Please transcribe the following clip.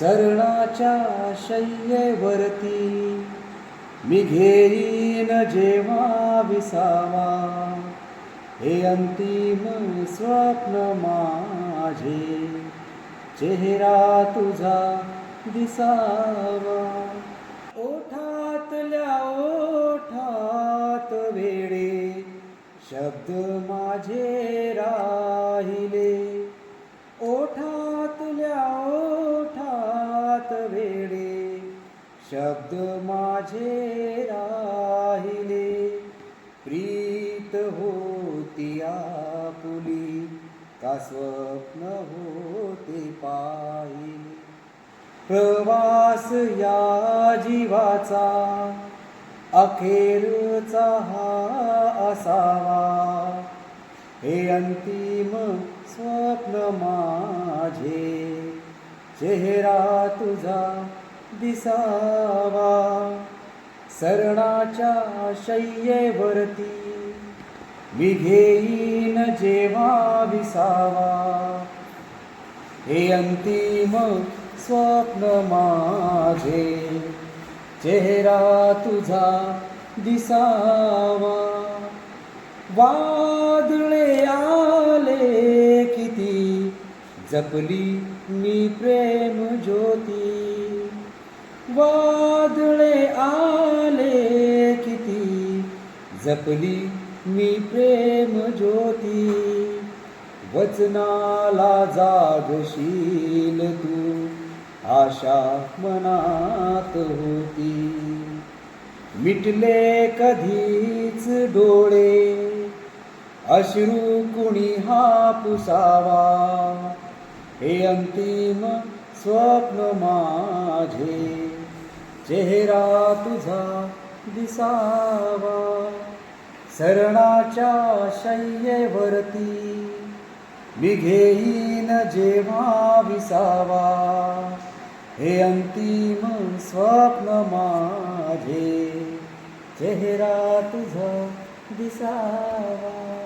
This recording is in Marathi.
सरणाच्या शय्येवरती मी घेईन जेव्हा विसावा, हे अंतिम स्वप्न माझे, चेहरा तुझा दिसावा. ओठातल्या ओठात वेडे शब्द माझे राहिले, ओठातल्या ओठात वेडे शब्द माझे राहिले. प्रीत होती आपुली का स्वप्न होते पाहिले, प्रवास या जीवाचा अखेरचा हा असावा, हे अंतिम स्वप्न माझे, चेहरा तुझा दिसावा. सरणाच्या शय्येवरती मी घेईन जेव्हा विसावा, हे अंतिम स्वप्न माझे, चेहरा तुझा दिसावा. वादळे आले किती जपली मी प्रेम ज्योती, वादळे आले किती जपली मी प्रेम ज्योती. वचनाला जागशील तू आशा मनात होती, मिटले कधीच डोळे अश्रू कुणी हा पुसावा, हे अंतिम स्वप्न माझे, चेहरा तुझा दिसावा. सरणाच्या शय्येवरती मी घेईन जेव्हा विसावा, हे अंतिम स्वप्न माझे, चेहरा तुझा दिसावा.